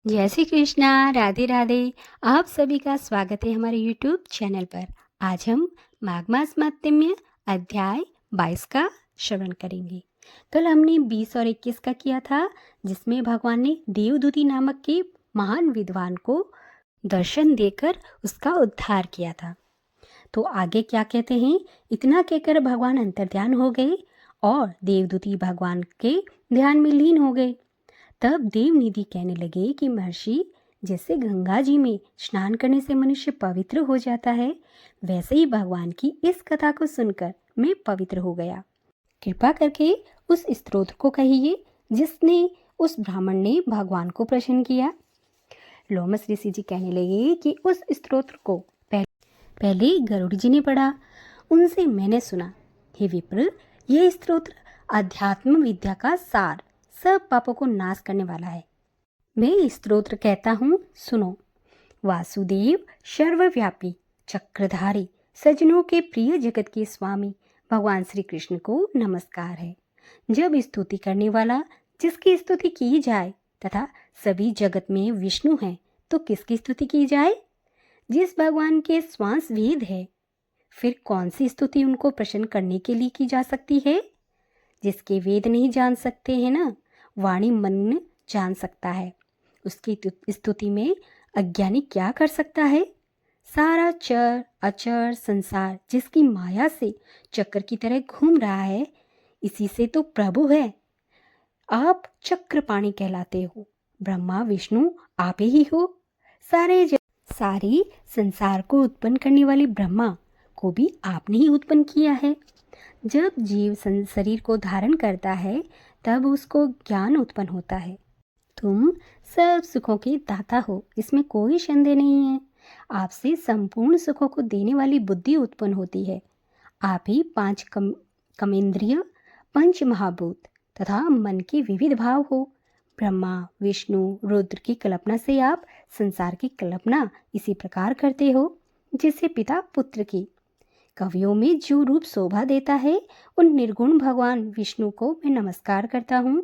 जय श्री कृष्णा, राधे राधे। आप सभी का स्वागत है हमारे यूट्यूब चैनल पर। आज हम माघ मास महात्म्य अध्याय 22 का श्रवण करेंगे। कल हमने 20 और 21 का किया था, जिसमें भगवान ने देवदूती नामक के महान विद्वान को दर्शन देकर उसका उद्धार किया था। तो आगे क्या कहते हैं, इतना कहकर भगवान अंतर्ध्यान हो गए और देवदूती भगवान के ध्यान में लीन हो गए। तब देवनिधि कहने लगे कि महर्षि, जैसे गंगा जी में स्नान करने से मनुष्य पवित्र हो जाता है, वैसे ही भगवान की इस कथा को सुनकर मैं पवित्र हो गया। कृपा करके उस स्तोत्र को कहिए जिसने उस ब्राह्मण ने भगवान को प्रसन्न किया। लोमस ऋषि जी कहने लगे कि उस स्तोत्र को पहले गरुड़ जी ने पढ़ा, उनसे मैंने सुना। हे विप्र, यह स्तोत्र अध्यात्म विद्या का सार, सब पापों को नाश करने वाला है। मैं स्तोत्र कहता हूँ, सुनो। वासुदेव सर्वव्यापी चक्रधारी सज्जनों के प्रिय जगत के स्वामी भगवान श्री कृष्ण को नमस्कार है। जब स्तुति करने वाला जिसकी स्तुति की जाए तथा सभी जगत में विष्णु हैं, तो किसकी स्तुति की जाए? जिस भगवान के श्वास वेद है, फिर कौन सी स्तुति उनको प्रसन्न करने के लिए की जा सकती है? जिसके वेद नहीं जान सकते हैं ना, वाणी मन जान सकता है। उसकी स्तुति में अज्ञानी क्या कर सकता है? सारा चर अचर संसार जिसकी माया से चक्र की तरह घूम रहा है, इसी से तो प्रभु है। आप चक्रपाणी कहलाते हो। ब्रह्मा विष्णु आप ही हो। सारे संसार को उत्पन्न करने वाले ब्रह्मा को भी आपने ही उत्पन्न किया है। जब जीव शरीर को धारण करता है, तब उसको ज्ञान उत्पन्न होता है। तुम सब सुखों के दाता हो, इसमें कोई संदेह नहीं है। आपसे संपूर्ण सुखों को देने वाली बुद्धि उत्पन्न होती है। आप ही पांच कमेंद्रिय, पंच महाभूत तथा मन के विविध भाव हो। ब्रह्मा विष्णु रुद्र की कल्पना से आप संसार की कल्पना इसी प्रकार करते हो, जिसे पिता पुत्र की। कवियों में जो रूप शोभा देता है, उन निर्गुण भगवान विष्णु को मैं नमस्कार करता हूँ।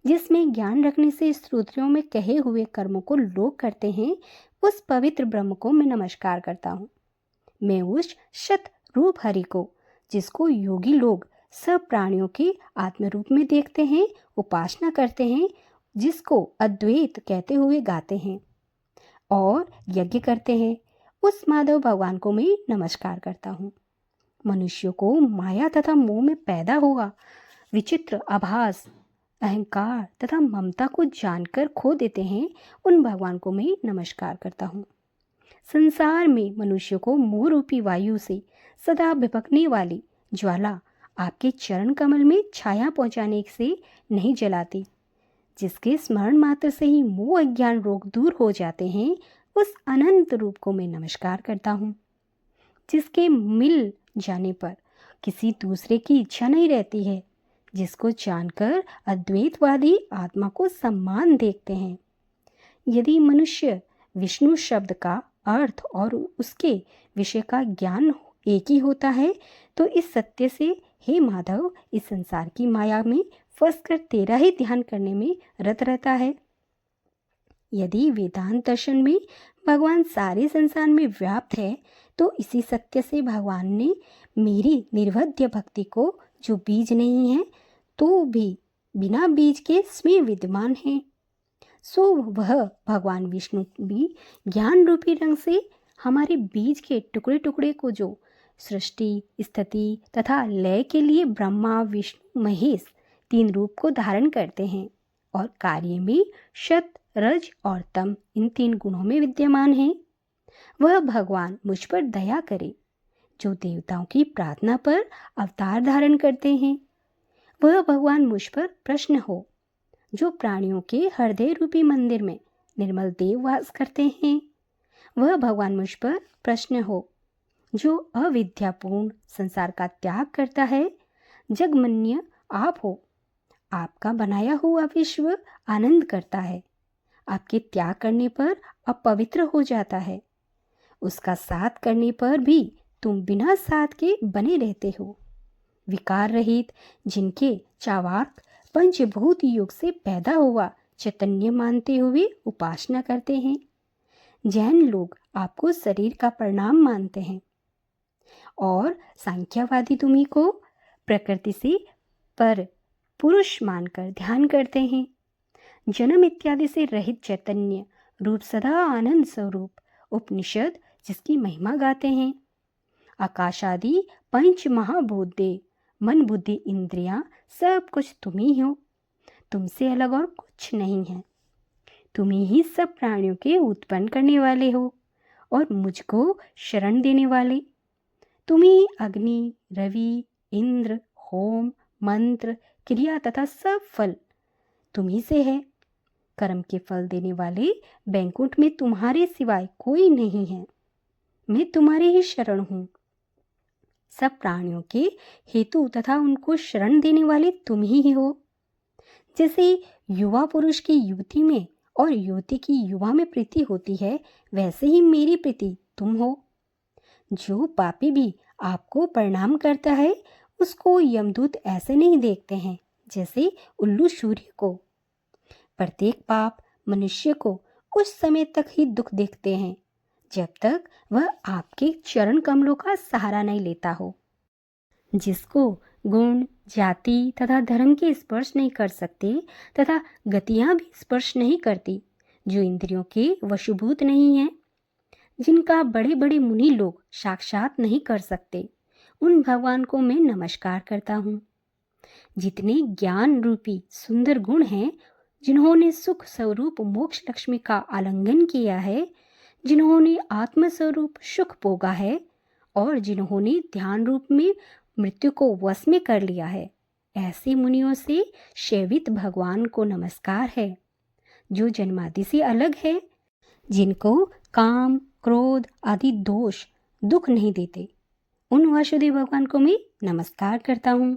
जिसमें ज्ञान रखने से श्रोत्रियों में कहे हुए कर्मों को लोग करते हैं, उस पवित्र ब्रह्म को मैं नमस्कार करता हूँ। मैं उस शत रूप हरि को, जिसको योगी लोग सब प्राणियों के आत्म रूप में देखते हैं, उपासना करते हैं, जिसको अद्वैत कहते हुए गाते हैं और यज्ञ करते हैं, उस माधव भगवान को मैं नमस्कार करता हूँ। मनुष्यों को माया तथा मोह में पैदा हुआ विचित्र आभास, अहंकार तथा ममता को जानकर खो देते हैं, उन भगवान को मैं नमस्कार करता हूँ। संसार में मनुष्य को मोह रूपी वायु से सदा भभकने वाली ज्वाला आपके चरण कमल में छाया पहुँचाने से नहीं जलाती। जिसके स्मरण मात्र से ही मोह अज्ञान रोग दूर हो जाते हैं, उस अनंत रूप को मैं नमस्कार करता हूँ। जिसके मिल जाने पर किसी दूसरे की इच्छा नहीं रहती है, जिसको जानकर अद्वैतवादी आत्मा को सम्मान देखते हैं। यदि मनुष्य विष्णु शब्द का अर्थ और उसके विषय का ज्ञान एक ही होता है, तो इस सत्य से, हे माधव, इस संसार की माया में फंसकर तेरा ही ध्यान करने में रत रहता है। यदि वेदांत दर्शन में भगवान सारे संसार में व्याप्त है, तो इसी सत्य से भगवान ने मेरी निर्वध्य भक्ति को, जो बीज नहीं है तो भी बिना बीज के स्वयं विद्यमान है, सो वह भगवान विष्णु भी ज्ञान रूपी रंग से हमारे बीज के टुकड़े टुकड़े को, जो सृष्टि स्थिति तथा लय के लिए ब्रह्मा विष्णु महेश तीन रूप को धारण करते हैं और कार्य में शत रज और तम इन तीन गुणों में विद्यमान है। वह भगवान मुझ पर दया करे, जो देवताओं की प्रार्थना पर अवतार धारण करते हैं। वह भगवान मुझ पर प्रसन्न हो, जो प्राणियों के हृदय रूपी मंदिर में निर्मल देव वास करते हैं। वह भगवान मुझ पर प्रसन्न हो, जो अविद्यापूर्ण संसार का त्याग करता है। जगमन्य आप हो, आपका बनाया हुआ विश्व आनंद करता है। आपके त्याग करने पर अपवित्र हो जाता है, उसका साथ करने पर भी तुम बिना साथ के बने रहते हो। विकार रहित, जिनके चावाक पंचभूत युग से पैदा हुआ चैतन्य मानते हुए उपासना करते हैं। जैन लोग आपको शरीर का परिणाम मानते हैं और सांख्यवादी तुम्ही को प्रकृति से पर पुरुष मानकर ध्यान करते हैं। जन्म इत्यादि से रहित चैतन्य रूप सदा आनंद स्वरूप उपनिषद जिसकी महिमा गाते हैं। आकाश आदि पंच महाभूते मन बुद्धि इंद्रियां सब कुछ तुम ही हो, तुमसे अलग और कुछ नहीं है। तुम ही सब प्राणियों के उत्पन्न करने वाले हो और मुझको शरण देने वाले। तुम ही अग्नि, रवि, इंद्र, होम, मंत्र, क्रिया तथा सब फल तुम ही से है। कर्म के फल देने वाले बैंकुंठ में तुम्हारे सिवाय कोई नहीं है। मैं तुम्हारे ही शरण हूँ। सब प्राणियों के हेतु तथा उनको शरण देने वाले तुम ही हो। जैसे युवा पुरुष की युवती में और युवती की युवा में प्रीति होती है, वैसे ही मेरी प्रीति तुम हो। जो पापी भी आपको प्रणाम करता है उसको यमदूत ऐसे नहीं देखते हैं जैसे उल्लू सूर्य को। प्रत्येक पाप मनुष्य को उस समय तक ही दुख देखते हैं जब तक वह आपके चरण कमलों का सहारा नहीं लेता हो। जिसको गुण, जाति तथा धर्म के स्पर्श नहीं कर सकते तथा गतियां भी स्पर्श नहीं करती, जो इंद्रियों के वशीभूत नहीं हैं, जिनका बड़े बड़े मुनि लोग साक्षात नहीं कर सकते, उन भगवान को मैं नमस्कार करता हूँ। जितने ज्ञान रूपी सुंदर गुण हैं, जिन्होंने सुख स्वरूप मोक्ष लक्ष्मी का आलिंगन किया है, जिन्होंने आत्मस्वरूप सुख भोगा है और जिन्होंने ध्यान रूप में मृत्यु को वश में कर लिया है, ऐसे मुनियों से सेवित भगवान को नमस्कार है। जो जन्मादि से अलग है, जिनको काम, क्रोध आदि दोष दुख नहीं देते, उन वासुदेव भगवान को मैं नमस्कार करता हूँ।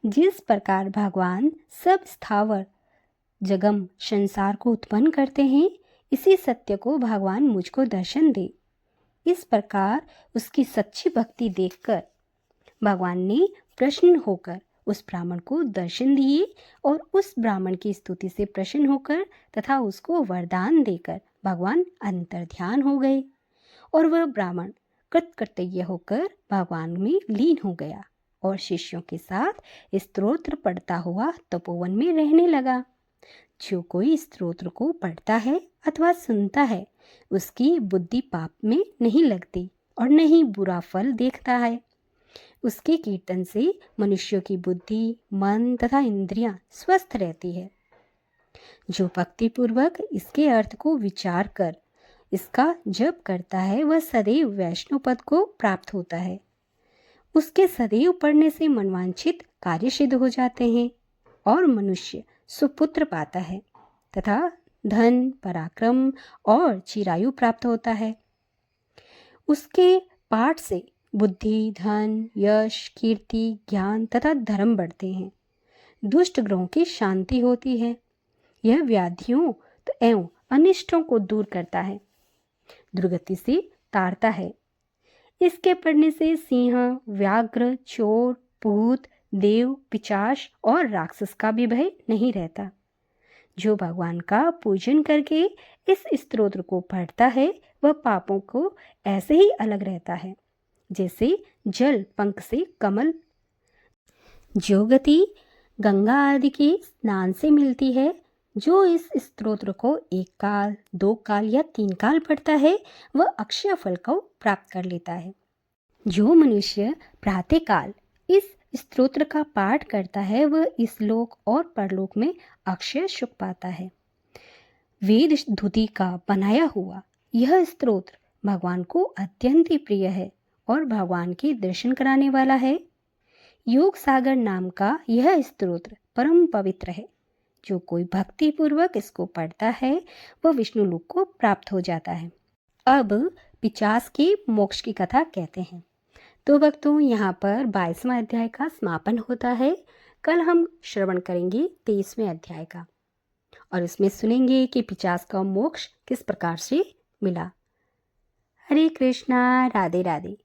जिस प्रकार भगवान सब स्थावर जगम संसार को उत्पन्न करते हैं, इसी सत्य को भगवान मुझको दर्शन दे। इस प्रकार उसकी सच्ची भक्ति देखकर भगवान ने प्रसन्न होकर उस ब्राह्मण को दर्शन दिए और उस ब्राह्मण की स्तुति से प्रसन्न होकर तथा उसको वरदान देकर भगवान अंतर्ध्यान हो गए और वह ब्राह्मण कृतकृतज्ञ होकर भगवान में लीन हो गया और शिष्यों के साथ स्तोत्र पढ़ता हुआ तपोवन में रहने लगा। जो कोई स्तोत्र को पढ़ता है अथवा सुनता है, उसकी बुद्धि पाप में नहीं लगती और न ही बुरा फल देखता है। उसके कीर्तन से मनुष्यों की बुद्धि, मन तथा इंद्रियां स्वस्थ रहती है। जो भक्ति पूर्वक इसके अर्थ को विचार कर इसका जप करता है, वह सदैव वैष्णव पद को प्राप्त होता है। उसके सदैव पढ़ने से मनवांछित कार्य सिद्ध हो जाते हैं और मनुष्य सुपुत्र पाता है तथा धन, पराक्रम और चिरायु प्राप्त होता है। उसके पाठ से बुद्धि, धन, यश, कीर्ति, ज्ञान तथा धर्म बढ़ते हैं। दुष्ट ग्रहों की शांति होती है। यह व्याधियों एवं अनिष्टों को दूर करता है, दुर्गति से तारता है। इसके पढ़ने से सिंह, व्याघ्र, चोर, भूत, देव, पिशाच और राक्षस का भी भय नहीं रहता। जो भगवान का पूजन करके इस स्तोत्र को पढ़ता है, वह पापों को ऐसे ही अलग रहता है जैसे जल पंख से कमल। जो गति गंगा आदि के स्नान से मिलती है, जो इस स्तोत्र को 1 काल, 2 काल या 3 काल पढ़ता है, वह अक्षय फल को प्राप्त कर लेता है। जो मनुष्य प्रातः काल इस स्तोत्र का पाठ करता है, वह इस लोक और परलोक में अक्षय सुख पाता है। वेद धुति का बनाया हुआ यह स्तोत्र भगवान को अत्यंत ही प्रिय है और भगवान के दर्शन कराने वाला है। योग सागर नाम का यह स्तोत्र परम पवित्र है। जो कोई भक्ति पूर्वक इसको पढ़ता है, वह विष्णु लोक को प्राप्त हो जाता है। अब पिशाच के मोक्ष की कथा कहते हैं। तो भक्तों, यहाँ पर 22वां अध्याय का समापन होता है। कल हम श्रवण करेंगे 23वें अध्याय का और इसमें सुनेंगे कि पिशाच का मोक्ष किस प्रकार से मिला। हरे कृष्णा, राधे राधे।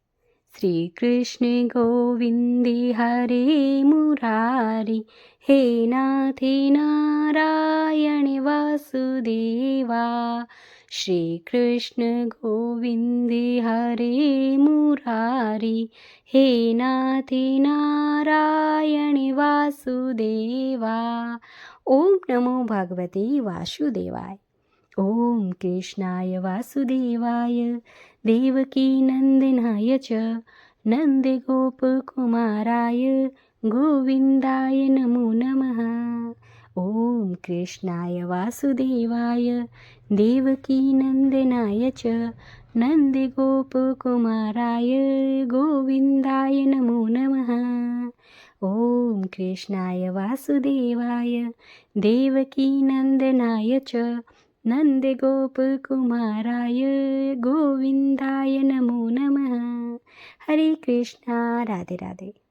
श्री कृष्ण गोविंदे हरे मुरारी, हे नाथे नारायण वासुदेवा, श्रीकृष्ण गोविन्द हरे मुरारी। हे नाथे नारायण वासुदेवा। ओम नमो भगवते वासुदेवाय। ओम कृष्णाय वासुदेवाय देवकीनन्दनाय च नन्दगोपकुमाराय गोविन्दाय नमो नमः। ॐ कृष्णाय वासुदेवाय देवकीनन्दनाय च नन्दगोपकुमाराय गोविन्दाय नमो नमः। ॐ कृष्णाय वासुदेवाय देवकीनन्दनाय च नन्दगोपकुमाराय गोविन्दाय नमो नमः। हरे कृष्णा। राधे राधे।